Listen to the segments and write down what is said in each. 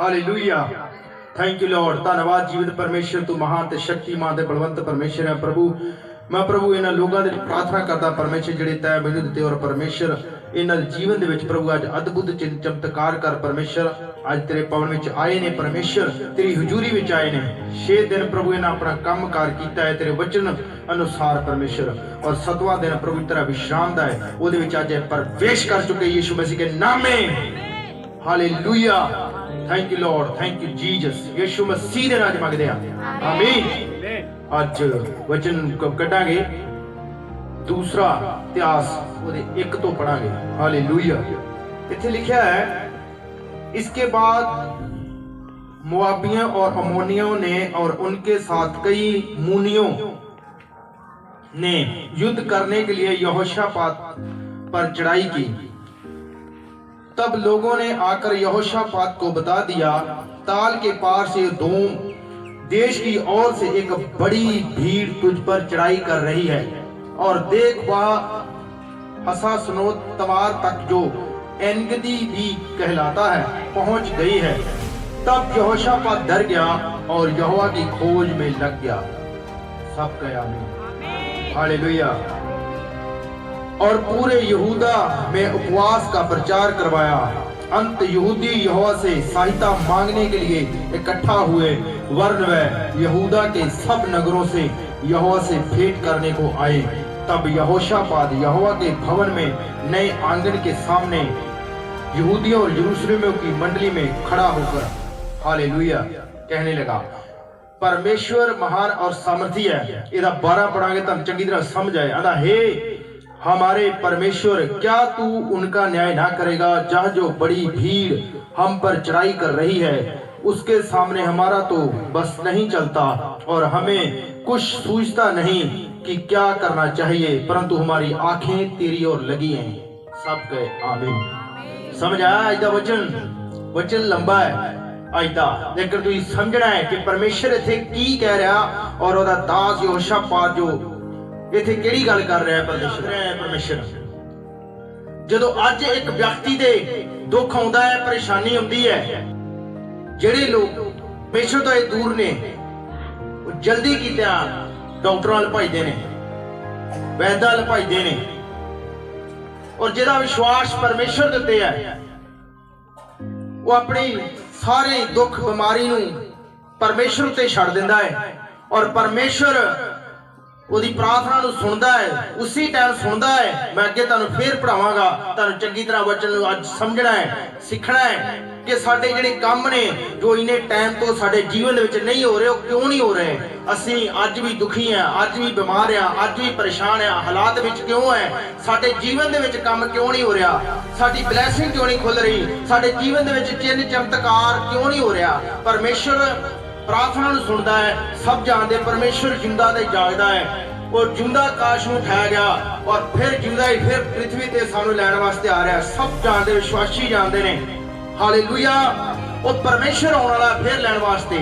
Hallelujah. Thank you Lord. धन्यवाद जीवित परमेश्वर, तू महान ते शक्तिमान ते बलवंत परमेश्वर है प्रभु। मैं प्रभु इन्हां लोगों की प्रार्थना करता परमेश्वर जिहड़े तैं मैनूं दित्ते, और परमेश्वर इन्हां दे जीवन दे विच प्रभु अज अद्भुत चमत्कार कर परमेश्वर। अज तेरे भवन विच आए ने परमेश्वर, तेरी हजूरी विच आए ने। 6 दिन प्रभु इन्हां अपना काम कार कीता है तेरे वचन अनुसार परमेश्वर, और 7वां दिन प्रभु तेरा विश्राम दा है, उहदे विच अज प्रवेश कर चुके यीशु मसीह के नाम में। Hallelujah. Thank you lord, thank you Jesus. यीशु मसीह दे नाम मंगदे आ, आमीन। अज वचन कटांगे दूसरा इतिहास ਉਹਦੇ 1 ਤੋਂ पढ़ांगे। हालेलुया। इत्थे लिखा है, इसके बाद मोआबियों और अमोनियों ने और उनके साथ कई मुनियों ने युद्ध करने के लिए यहोशापात पर चढ़ाई की। तब लोगों ने आकर यहोशापात को बता दिया, ताल के पार से दोम देश की ओर से एक बड़ी भीड़ तुझ पर चढ़ाई कर रही है, और देख वह हसासनोत तवार तक जो एनगदी भी कहलाता है पहुंच गई है। तब यहोशापात डर गया और यहोवा की खोज में लग गया। सब कहे आमीन। हालेलुया। और पूरे यहूदा में उपवास का प्रचार करवाया। अंत यहूदी यहोवा से सहायता मांगने के लिए इकट्ठा हुए, वरन वह यहूदा के सब नगरों से यहोवा से भेंट करने को आए। तब यहोशापात यहोवा के भवन में नए आंगन के सामने यहूदियों और यरूशलेमियों की मंडली में खड़ा होकर हालेलुया कहने लगा, परमेश्वर महान और सामर्थी है। इहदा 12 पढ़ांगे तो चंगी तरह समझ आए। आंदा, हे हमारे परमेश्वर, क्या तू उनका न्याय ना करेगा? जहाँ जो बड़ी भीड़ हम पर चढ़ाई कर रही है, उसके सामने हमारा तो बस नहीं चलता, और हमें कुछ सूझता नहीं कि क्या करना चाहिए, परंतु हमारी आंखें तेरी ओर लगी हैं। सब कहे आमीन। समझ आया? आज दा वचन लंबा है आज दा, लेकिन तू समझना है कि परमेश्वर इथे की कह रहा, और ओदा दास यहोशापात जो इथे केड़ी गल कर रहा है परमेश्वर। जदों अज एक व्यक्ति दे दुख आउंदा है, परेशानी आउंदी है, जेड़े लोग परमेश्वर तो दूर ने जल्दी कीते डॉक्टरां अल भजदे ने, वैद्यां अल भजदे ने, और जिहदा विश्वास परमेश्वर दे उत्ते है, वो अपनी सारे दुख बीमारी नूं परमेश्वर उत्ते छड्ड दिंदा है, और परमेश्वर ਉਹਦੀ प्रार्थना ਨੂੰ सुनता है, उसी टाइम सुनता है। मैं अगे तुहानूं फिर पढ़ावांगा, तुहानूं चंगी तरह वचन नूं अज समझना है, सीखना है कि साडे जिहड़े काम ने जो इन्ने टाइम तो साडे जीवन विच नहीं हो रहे, वो क्यों नहीं हो रहे। असीं अज भी दुखी हैं, अज भी बीमार हैं, अज भी परेशान हैं, हालात विच क्यों है? साडे जीवन दे विच काम क्यों नहीं हो रहा? साडी ब्लैसिंग क्यों नहीं खुल रही? साडे जीवन दे विच चिन्ह चमत्कार क्यों नहीं हो रहा? परमेश्वर प्रार्थना नूं सुनदा है। सब जानते परमेश्वर जिंदा ते जागदा है, और जिंदा आकाश नूं उठाया गया, और फिर जिंदा ही फिर पृथ्वी ते सानूं लैण वास्ते आ रहा है। सब जानते, विश्वासी जानते ने। हालेलुया। वो परमेश्वर आउण वाला फिर लैण वास्ते,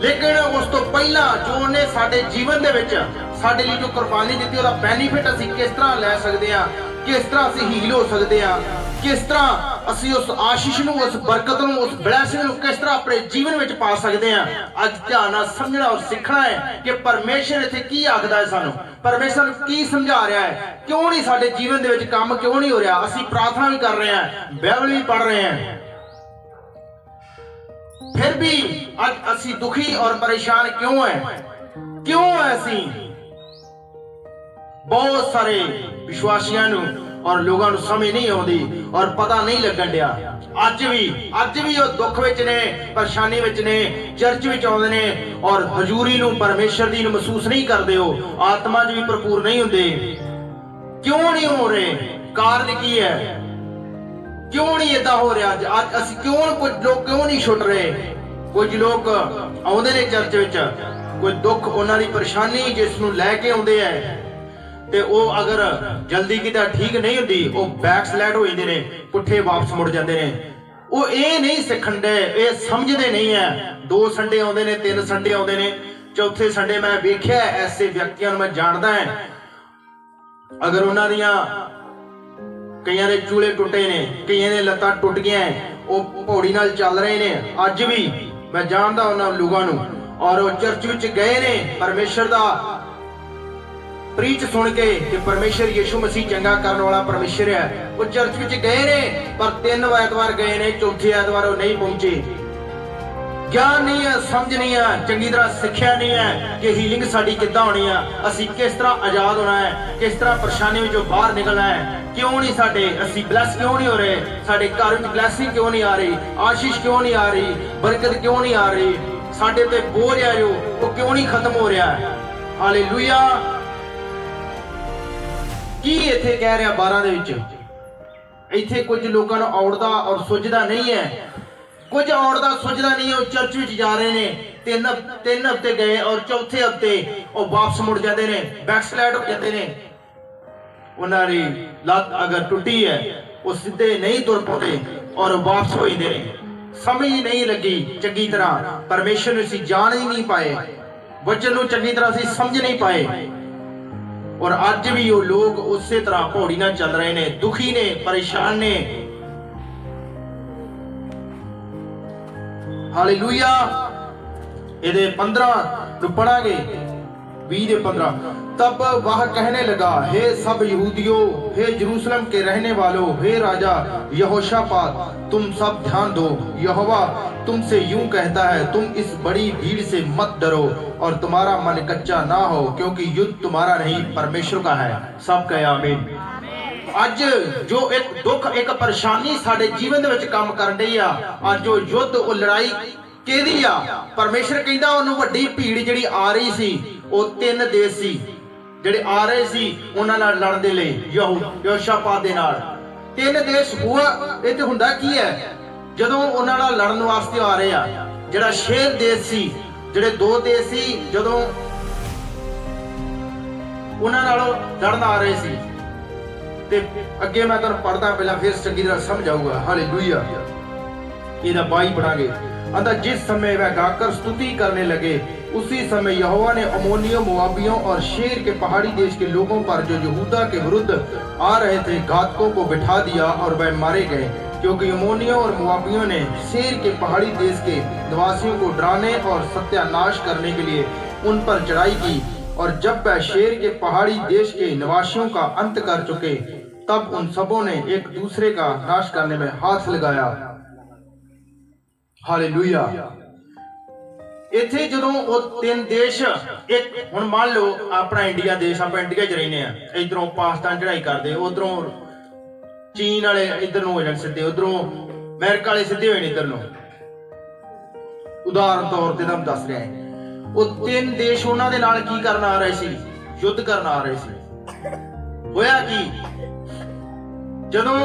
लेकिन उस तो पहला जो उन्हें साडे जीवन दे विच साडे लई जो कुर्बानी दी, ਉਹਦਾ बेनीफिट असीं किस तरह लै सकदे हां, किस तरह असीं हील हो सकदे हां, किस तरह असीं उस आशीष नूं, उस बरकत नूं, उस ब्लैसिंग नूं किस तरह अपने जीवन विच पा सकदे हां। अज ध्यान नाल समझना और सीखना है कि परमेश्वर इत्थे की आखदा है सानूं, परमेश्वर की समझा रहा है। क्यों नहीं साडे जीवन दे विच काम क्यों नहीं हो रहा? असीं प्रार्थना भी कर रहे हैं, बाइबल भी पढ़ रहे हैं, फिर भी आज असीं दुखी और परेशान क्यों है? क्यों है असीं? बहुत सारे विश्वासियों नूं और लोगों नूं समझ नहीं आउंदी और पता नहीं लगन दिया। अज भी वो दुख विच ने, परेशानी विच ने, चर्च विच आउंदे ने, और हजूरी नूं परमेश्वर दी नूं महसूस नहीं करदे, हो आत्मा च भी भरपूर नहीं हुंदे। क्यों नहीं हो रहे? कारण की है? क्यों नहीं इदा हो रहा? अज असीं क्यों, कुछ लोग क्यों नहीं छुट रहे? कुछ लोग आउंदे ने चर्च विच, कोई दुख उन्हां दी परेशानी जिस नूं लैके आउंदे है, ते वो अगर जल्दी किता ठीक नहीं हुंदी, वो बैकस्लाइड हो जांदे ने, पुठे वापस मुड़ जांदे ने। वो ये नहीं सीखण दे, ये समझदे नहीं है। 2 संडे आउंदे ने, 3 संडे आउंदे ने, चौथे संडे मैं वेख्या ऐसे व्यक्तियों मैं जानदा है, अगर उन्हां दियां कईयां दे चूले टुटे ने, कईयां दे लत्तां टुट गईयां, ਉਹ ਪੌੜੀ ਨਾਲ ਚੱਲ ਰਹੇ ਨੇ। ਅੱਜ ਵੀ ਮੈਂ ਜਾਣਦਾ ਉਹਨਾਂ ਲੋਕਾਂ ਨੂੰ, ਔਰ ਉਹ ਚਰਚ ਵਿੱਚ ਗਏ ਨੇ ਪਰਮੇਸ਼ਰ ਦਾ ਪ੍ਰੀਚ ਸੁਣ ਕੇ ਕਿ ਪਰਮੇਸ਼ਰ ਯਿਸੂ ਮਸੀਹ ਚੰਗਾ ਕਰਨ ਵਾਲਾ ਪਰਮੇਸ਼ਰ ਹੈ। ਉਹ ਚਰਚ ਵਿੱਚ ਗਏ ਨੇ, ਪਰ 3 ਐਤਵਾਰ ਗਏ ਨੇ, ਚੌਥੇ ਐਤਵਾਰ ਉਹ ਨਹੀਂ ਪਹੁੰਚੇ। ਗਿਆਨ ਨਹੀਂ ਹੈ, ਸਮਝ ਨਹੀਂ ਹੈ, ਚੰਗੀ ਤਰ੍ਹਾਂ ਸਿੱਖਿਆ ਨਹੀਂ ਹੈ ਕਿ ਹੀਲਿੰਗ ਸਾਡੀ ਕਿੱਦਾਂ ਹੋਣੀ ਆ, ਅਸੀਂ ਕਿਸ ਤਰ੍ਹਾਂ ਆਜ਼ਾਦ ਹੋਣਾ ਹੈ, ਕਿਸ ਤਰ੍ਹਾਂ ਪਰੇਸ਼ਾਨੀ ਵਿੱਚੋਂ ਬਾਹਰ ਨਿਕਲਣਾ ਹੈ। ਕਿਉਂ ਨਹੀਂ ਅਸੀਂ ਬਲੈਸ ਕਿਉਂ ਨਹੀਂ ਹੋ ਰਹੇ, ਸਾਡੇ ਘਰ ਵਿੱਚ ਬਲੈਸਿੰਗ ਕਿਉਂ ਨਹੀਂ ਆ ਰਹੀ, ਆਸ਼ੀਸ਼ ਕਿਉਂ ਨਹੀਂ ਆ ਰਹੀ, ਬਰਕਤ ਕਿਉਂ ਨਹੀਂ ਆ ਰਹੀ, ਸਾਡੇ ਤੇ ਬੋਝ ਹੈ ਜੋ ਉਹ ਕਿਉਂ ਨਹੀਂ ਖਤਮ ਹੋ ਰਿਹਾ। ਹਾਲੇਲੂਇਆ। ਕੀ ਇੱਥੇ ਕਹਿ ਰਿਹਾ 12 ਦੇ ਵਿੱਚ, ਇੱਥੇ ਕੁਝ ਲੋਕਾਂ ਨੂੰ ਔੜਦਾ ਔਰ ਸੁੱਝਦਾ ਨਹੀਂ ਹੈ, ਕੁਝ ਔੜਦਾ ਸੁੱਝਦਾ ਨਹੀਂ ਹੈ। ਉਹ ਚਰਚ ਵਿੱਚ ਜਾ ਰਹੇ ਨੇ, 3 ਹਫ਼ਤੇ ਗਏ ਔਰ ਚੌਥੇ ਹਫ਼ਤੇ ਉਹ ਵਾਪਸ ਮੁੜ ਜਾਂਦੇ ਨੇ, ਬੈਕਸਲਾਈਡ ਹੋ ਜਾਂਦੇ ਨੇ। ਉਹਨਾਂ ਦੀ ਲੱਤ ਅਗਰ ਟੁੱਟੀ ਹੈ ਉਹ ਸਿੱਧੇ ਨਹੀਂ ਤੁਰ ਪਾਉਂਦੇ ਔਰ ਵਾਪਸ ਹੋ ਜਾਂਦੇ ਨੇ। ਸਮਝ ਨਹੀਂ ਲੱਗੀ ਚੰਗੀ ਤਰ੍ਹਾਂ, ਪਰਮੇਸ਼ਰ ਨੂੰ ਅਸੀਂ ਜਾਣ ਹੀ ਨਹੀਂ ਪਾਏ, ਵਚਨ ਨੂੰ ਚੰਗੀ ਤਰ੍ਹਾਂ ਅਸੀਂ ਸਮਝ ਨਹੀਂ ਪਾਏ। ਔਰ ਅੱਜ ਵੀ ਉਹ ਲੋਕ ਉਸੇ ਤਰ੍ਹਾਂ ਪੌੜੀ ਨਾਲ ਚੱਲ ਰਹੇ ਨੇ, ਦੁਖੀ ਨੇ, ਪਰੇਸ਼ਾਨ ਨੇ। हालेलुया। ये 15 ਨੂੰ ਪੜਾਂਗੇ, 20 ਦੇ 15। तब वह कहने लगा, हे सब यहूदियों, हे यरूशलेम के रहने वालों, हे राजा यहोशापात, तुम सब ध्यान दो। यहोवा तुमसे यूं कहता है, तुम इस बड़ी भीड़ से मत डरो और तुम्हारा मन कच्चा ना हो, क्योंकि युद्ध तुम्हारा नहीं परमेश्वर का है। सब कहे आमीन। ਅੱਜ ਜੋ ਇੱਕ ਦੁੱਖ, ਇੱਕ ਪਰੇਸ਼ਾਨੀ ਸਾਡੇ ਜੀਵਨ ਦੇ ਵਿੱਚ ਕੰਮ ਕਰਨ ਡਈ ਆ, ਅੱਜ ਉਹ ਯੁੱਧ, ਉਹ ਲੜਾਈ ਕਿਹਦੀ ਆ? ਪਰਮੇਸ਼ਰ ਕਹਿੰਦਾ ਉਹਨੂੰ ਵੱਡੀ ਭੀੜ ਜਿਹੜੀ ਆ ਰਹੀ ਸੀ, ਉਹ 3 ਦੇਸ਼ ਸੀ ਜਿਹੜੇ ਆ ਰਹੇ ਸੀ ਉਹਨਾਂ ਨਾਲ ਲੜਨ ਦੇ ਲਈ, ਯਹੋਸ਼ਾਪਾਤ ਦੇ ਨਾਲ। 3 ਦੇਸ਼ ਹੋਆ। ਇਹ ਤੇ ਹੁੰਦਾ ਕੀ ਹੈ ਜਦੋਂ ਉਹਨਾਂ ਨਾਲ ਲੜਨ ਵਾਸਤੇ ਆ ਰਹੇ ਆ? ਜਿਹੜਾ ਸ਼ੇਰ ਦੇਸ਼ ਸੀ, ਜਿਹੜੇ 2 ਦੇਸ਼ ਸੀ ਜਦੋਂ ਉਹਨਾਂ ਨਾਲ ਲੜਨ ਆ ਰਹੇ ਸੀ। ਤੇ ਅੱਗੇ ਮੈਂ ਤੁਹਾਨੂੰ ਪੜਦਾ, ਪਹਿਲਾਂ ਫਿਰ ਚੰਗੀ ਤਰ੍ਹਾਂ ਸਮਝ ਆਊਗਾ। ਹਾਲੇਲੂਇਆ। ਇਹਦਾ 22 ਪੜਾਂਗੇ। अंदर जिस समय वह गाकर स्तुति करने लगे, उसी समय यहोवा ने अम्मोनियों, मोआबियों और शेर के पहाड़ी देश के लोगों पर जो यहूदा के विरुद्ध आ रहे थे घातकों को बिठा दिया और वह मारे गए, क्योंकि अम्मोनियों और मोआबियों ने शेर के पहाड़ी देश के निवासियों को डराने और सत्यानाश करने के लिए उन पर चढ़ाई की। और जब वह शेर के पहाड़ी देश के निवासियों का अंत कर चुके, तब उन सबों ने एक दूसरे का नाश करने में हाथ लगाया। हालेलुया। इत्थे जदों वो 3 देश, एक हुण मान लो अपना इंडिया देश, आप इंडिया च रहने आ, इधरों पाकिस्तान चढ़ाई करते, उधरों चीन वाले इधर हो जाने सीधे, उधरों अमेरिका वाले सीधे होए इधर नु। उदाहरण तौर ते तुहानूं दस रहा है, वो 3 देश उन्हां दे नाल की करन आ रहे सी? युद्ध करन आ रहे सी। होया की? जदों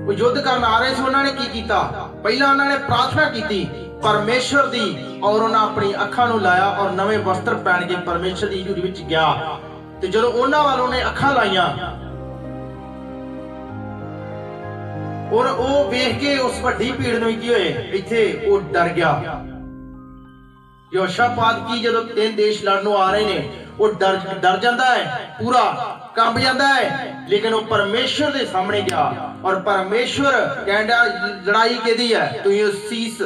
वो युद्ध करन आ रहे सी, उन्होंने की कीता? पहला उन्होंने प्रार्थना की परमेश्वर दी, और उन्हें अपनी अखां नूं लाया और नवे वस्त्र पहन के परमेश्वर दी हजूरी विच गया। ते जदों उन्हां वाल उन्हें अखां लाइयां और वो वेख के उस वड्डी भीड़ नूं की होए, इत्थे वो डर गया। यहोशापात की जदों 3 देश लड़नों आ रहे ने, वो डर जाता है, पूरा कंब जाता है, लेकिन वो परमेश्वर के सामने गया और परमेश्वर कहता लड़ाई केदी है? तुसीं उस सीस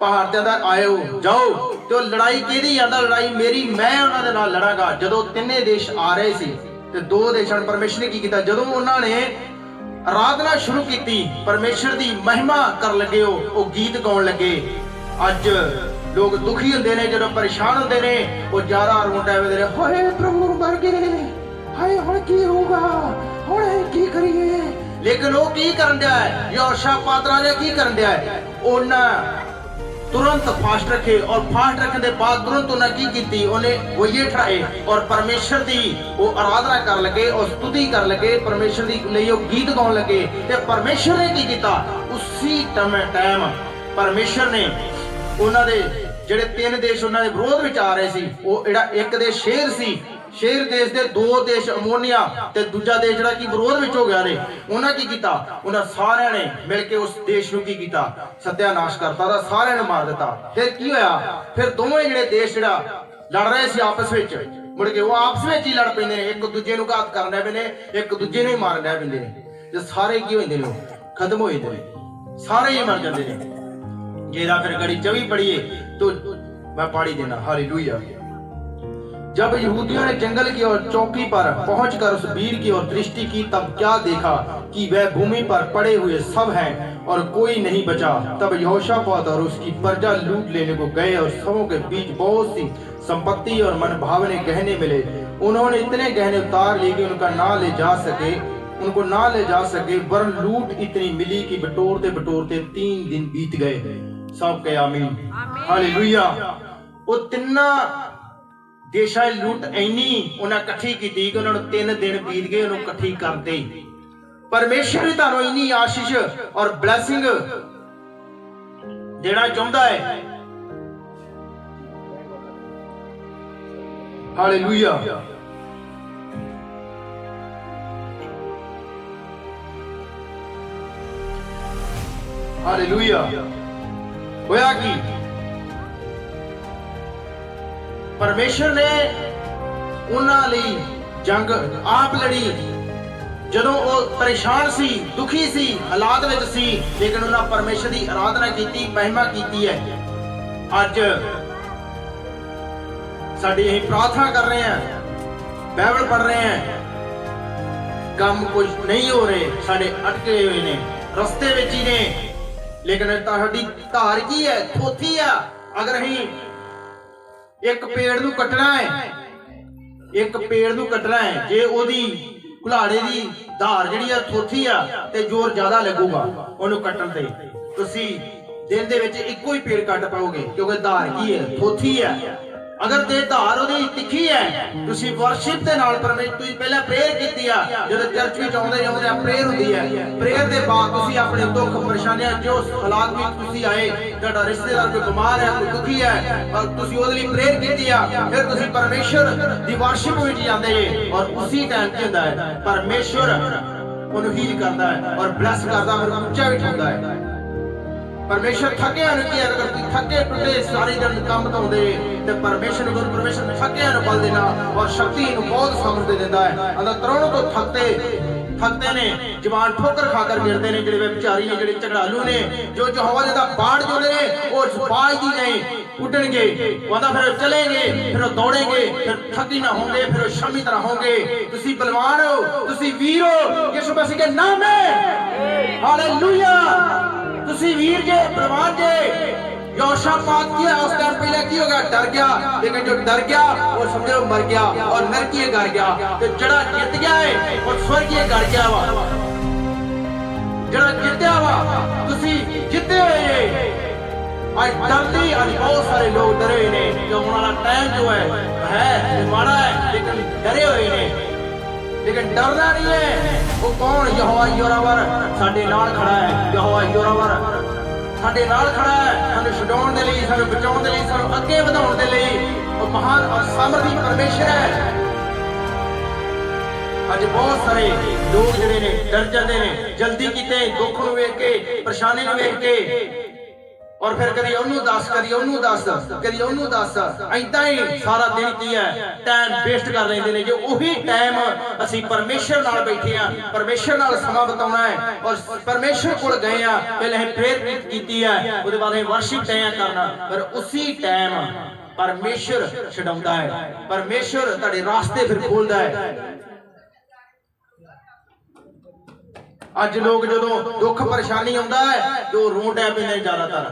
पहाड़ ते अंदर आए हो, जाओ। तो लड़ाई केदी आंदा? लड़ाई मेरी, मैं उन्हां दे नाल लड़ांगा। जदों 3 देश आ रहे सी ते 2 देशां ने परमेश्वर ने की कीता? जदों उन्हां ने आराधना शुरू की, परमेश्वर दी महिमा कर लगे, वो गीत गाउण लगे। अज लोग दुखी होंदे ने, जदों परेशान होंदे ने, वो ज्यादा रोंदे ने, हाय प्रभु मर गए, हाय हुण की होगा, हुण की करिए। लेकिन वो की करन दिया है? यहोशापात राजा की करन दिया है? उन्हां तुरंत फास्ट रखे, और फास्ट रखने के बाद तुरंत उन्हें की कीती? उन्हें वो ये ठहराए और परमेश्वर दी वो आराधना कर लगे और स्तुति कर लगे, परमेश्वर दी लिए वो गीत गाउण लगे। ते परमेश्वर ने की कीता? उसी टाइम परमेश्वर ने उन्हां दे ਜਿਹੜੇ 3 देश उन्हां दे विरोध विच आ रहे सी, वो जिहड़ा एक देश शेर सी, शेर देश दे 2 देश अमोनिया ते दूजा देश जिहड़ा की विरोध विच हो गया ने, उन्हां की कीता? उन्हां सारिਆਂ ने मिल के उस देश नूं की कीता? सत्यानाश करता, दा सारिਆਂ ने मार दिता। फिर की होया? फिर दोवें जिहड़े देश जिहड़ा लड़ रहे सी आपस विच, मुड़ के वो आपस विच ही लड़ पैंदे ने, एक दूजे नूं घात करन लग पैंदे ने, एक दूजे नूं ही मारन लग पैंदे ने, ते सारे की होंदे ने? खत्म हो जांदे ने। सारे ही मर जाते हैं। जेरा फिर गड़ी 24 पढ़िए तो मैं पढ़ी देना। हालेलुया। जब यहूदियों ने जंगल की ओर चौकी पर पहुंचकर उस वीर की ओर दृष्टि की, तब क्या देखा कि वह भूमि पर पड़े हुए सब हैं और कोई नहीं बचा। तब यहोशापात और उसकी प्रजा लूट लेने को गए और सबों के बीच बहुत सी संपत्ति और मनभावने गहने मिले। उन्होंने इतने गहने उतार लिए कि उनको ना ले जा सके, वरन लूट इतनी मिली कि बटोरते बटोरते 3 दिन बीत गए। सब के आमीन। हालेलुया। वो तिन्ना देशा लूट इन्नी उन्हें इकट्ठी की कि उन्होंने 3 दिन बीत गए उन्होंने इकट्ठी करते। परमेश्वर भी तुहानू इन्नी आशीष और ब्लैसिंग देना चाहता है। हालेलुया। हालेलुया। होया कि परमेश्वर ने उन्हां लई जंग आप लड़ी। जदों वो परेशान सी, दुखी सी, हालात विच सी, लेकिन उन्हां परमेश्वर की आराधना की, महिमा की है। अज साडी असीं प्रार्थना कर रहे हैं, बाइबल पढ़ रहे हैं, काम कुछ नहीं हो रहे, साडे अटके हुए ने, रस्ते विच ही ने, लेकिन साडी धार की है, थोथी है। अगर असीं एक पेड़ नूं कटना है, एक पेड़ नूं कटना है, जे ओदी कुल्हाड़े दी धार जिहड़ी आ थोथी आ ते जोर ज्यादा लगूगा ओनू कट्टण ते। तुसीं दिन दे विच इक्को ही पेड़ कट पाओगे, क्योंकि धार की है, थोथी है। अगर ते धार ओदी तिखी है, तुसीं वर्शिप दे नाल परमेश्वर तुसीं पहले प्रेयर कीती आ। जदों चर्च विच आउंदे जाउंदे प्रेयर हुंदी है, प्रेयर दे बाद तुसीं अपने दुख परेशानियां जो हालात विच तुसीं आए, तुहाडा रिश्तेदार कोई बीमार है, कोई दुखी है, और तुसीं ओदे लई प्रेयर कीती आ, फिर तुसीं परमेश्वर दी वर्शिप विच जांदे जे, और उसी टाइम की हुंदा है परमेश्वर ओनू हील करदा है और ब्लेस करदा, फिर ऊंचा भी उठाउंदा है। परमेश्वर थके अगर थके टुटे सारी दिन काम धोंदे ते परमेश्वर थके बल देना और शक्ति बहुत सामर्थ देता है। अंदर तरुण तो थकते ने, जवान ठोकर खाकर गिरते ने, जिहड़े विचारी ने, जिहड़े झगड़ालू ने, जो यहोवा दा बाढ़ जोड़े ने, वो बाज दी नहीं उठणगे, वहां फिर चलेंगे, फिर दौड़ेंगे, फिर थकी ना होंगे, फिर शमी तरह होंगे। तुसी बलवान हो, तुसी वीर हो यीशु मसीह के नाम में। हालेलुया। तुसी वीर जे, बलवान जे। यहोशापात किया उस टाइम पहले की हो गया, डर गया, लेकिन जो डर गया वो समझो मर गया और नरकीय कर गया। तो जड़ा जित गया है और स्वर्गीय कर गया वा, जड़ा जितया वा, तुसी जिते हुए। आज डरदी, आज बहुत सारे लोग डरे ने, जो हमारा टाइम जो है माड़ा है, लेकिन डरे हुए ने, लेकिन डरना नहीं है। वो कौन? यहोवा योरावर साडे नाल खड़ा है। यहोवा योरावर साडे नाल खड़ा है, सानू छुड़ाउण दे लई, सानू बचाउण दे लई, सानू अगे वधाउण दे लई। वो महान और सामर्थी परमेश्वर है। अज बहुत सारे लोग जिहड़े ने डर जाते ने, जल्दी कीते दुख नूं वेख के, परेशानी नूं वेख के, और फिर कदी ओनू दस, कदी ओनू दस, कदी ओनू दस, ऐदां ही सारा दिन की है टाइम वेस्ट कर लेंदे ने। जो उही टाइम असीं परमेश्वर नाल बैठे आ, परमेश्वर नाल समा बिताउणा है और परमेश्वर कोल गए आ, पहले असीं प्रेयर कीती है, उसदे बाद असीं वर्शिप तय करना, पर उसी टाइम परमेश्वर छडाउंदा है, परमेश्वर तुहाडे रास्ते फिर खोलदा है। अज लोग जो दुख परेशानी आउंदा है जो रोण डै पैंदे ज्यादातर,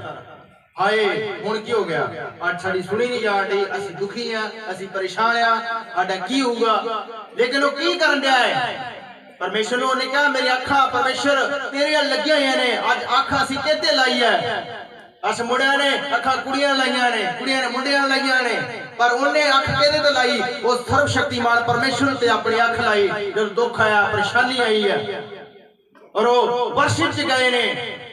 हाय हुण की हो गया, अज साडी सुनी नहीं जाण दी, असीं दुखी आ, असीं परेशान आ, साडा की होगा। लेकिन वो की करन दिया है? परमेश्वर ने कहा मेरी अखां परमेश्वर तेरे लगियां होईयां ने। अज अख असीं किते लाई है? अस मुंडियां ने अखां कुड़ियां लाईयां ने, कुड़ियां ने मुंडियां लाईयां ने, पर उन्हें अख किहदे ते लाई? वो सर्वशक्तिमान परमेश्वर ते अपनी अख लाई जब दुख आया, परेशानी आई है, और वो वर्शिप च गए ने।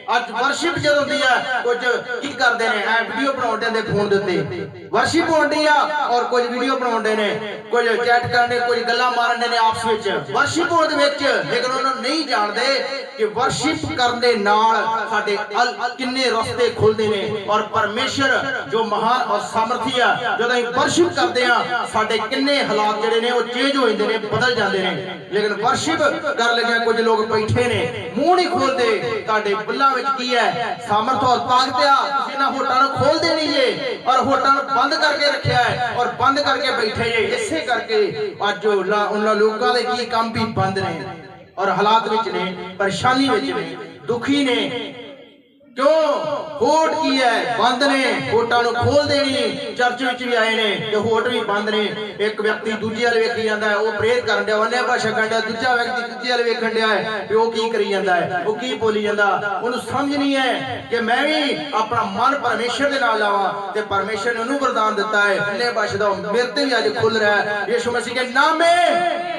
अज वर्शिप जो होती है, कुछ की करते हैं, वीडियो बनाते हैं फोन के, वर्शिप होती है और कुछ वीडियो बनाते हैं, कुछ चैट करने, कुछ गल्लां मारने ने आपस में, वर्शिप होने विच, लेकिन उन्होंने नहीं जानते कि वर्शिप करने नाल साडे किन्ने रास्ते खुलते हैं, और परमेश्वर जो महान और सामर्थी है, जो असीं वर्शिप करते हैं, साडे किन्ने हालात जिहड़े ने वो चेंज हो जाते हैं, बदल जाते हैं। लेकिन वर्शिप कर लगे कुछ लोग बैठे ने, मुंह नहीं खोलते, तुहाडे बुल्लां ਵਿੱਚ ਕੀ ਹੈ ਸਾਮਰਥ ਔਰ ਤਾਕਤ ਆ ਤੁਸੀਂ ਇਹਨਾਂ ਹੋਟਾਂ ਨੂੰ ਖੋਲ ਦੇਣੀ ਜੇ ਔਰ ਹੋਟਾਂ ਨੂੰ ਬੰਦ ਕਰਕੇ ਰੱਖਿਆ ਹੈ ਔਰ ਬੰਦ ਕਰਕੇ ਬੈਠੇ ਜੇ ਇਸੇ ਕਰਕੇ ਅੱਜ ਉਹਨਾਂ ਲੋਕਾਂ ਦੇ ਕੀ ਕੰਮ ਵੀ ਬੰਦ ਨੇ ਔਰ ਹਾਲਾਤ ਵਿੱਚ ਨੇ ਪਰੇਸ਼ਾਨੀ ਵਿੱਚ ਨੇ ਦੁਖੀ ਨੇ क्यों होट की है बंद ने होटा खोल देनी चर्च विच भी आए ने ते होट भी बंद ने एक व्यक्ति दूजे वाल वेखी जांदा है वो प्रेयर करन दिया अन्य भाषा करन दिया दूजा व्यक्ति दूजे वाल वेखण दिया है कि वो की करी जांदा है वो की बोली जांदा उन्हें समझ नहीं है कि मैं भी अपना मन परमेश्वर दे नाल लावां ते परमेश्वर ने उन्हें वरदान दिता है अन्य भाषा दा मेरे ते भी अज खुल रहा है यीशु मसीह के नाम में